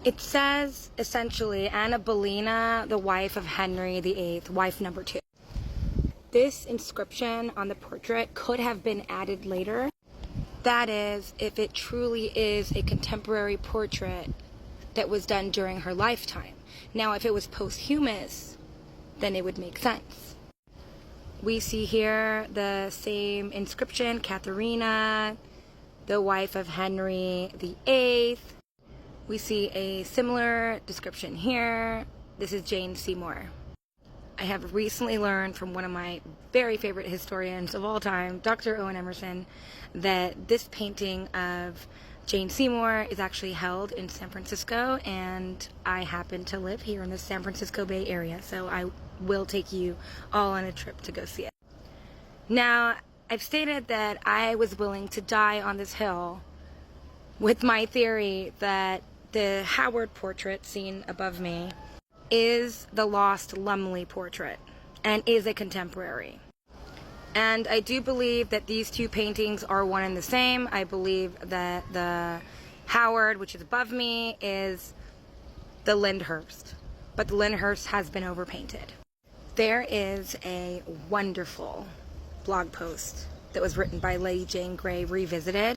It says, essentially, Anna Boleyn, the wife of Henry VIII, wife number 2. This inscription on the portrait could have been added later. That is, if it truly is a contemporary portrait that was done during her lifetime. Now, if it was posthumous, then it would make sense. We see here the same inscription, Katharina, the wife of Henry VIII. We see a similar description here. This is Jane Seymour. I have recently learned from one of my very favorite historians of all time, Dr. Owen Emerson, that this painting of Jane Seymour is actually held in San Francisco, and I happen to live here in the San Francisco Bay Area, so I will take you all on a trip to go see it. Now, I've stated that I was willing to die on this hill with my theory that the Howard portrait seen above me is the lost Lumley portrait and is a contemporary. And I do believe that these two paintings are one and the same. I believe that the Howard, which is above me, is the Lyndhurst, but the Lyndhurst has been overpainted. There is a wonderful blog post that was written by Lady Jane Grey Revisited,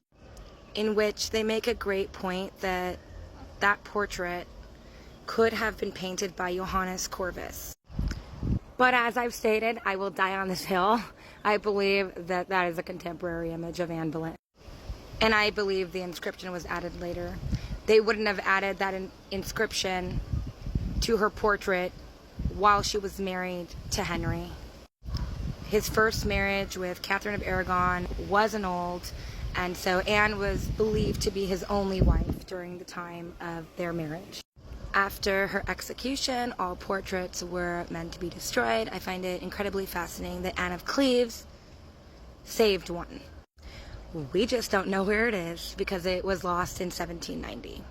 in which they make a great point that that portrait could have been painted by Johannes Corvus. But as I've stated, I will die on this hill. I believe that that is a contemporary image of Anne Boleyn. And I believe the inscription was added later. They wouldn't have added that inscription to her portrait while she was married to Henry. His first marriage with Catherine of Aragon was annulled, and so Anne was believed to be his only wife during the time of their marriage. After her execution, all portraits were meant to be destroyed. I find it incredibly fascinating that Anne of Cleves saved one. We just don't know where it is because it was lost in 1790.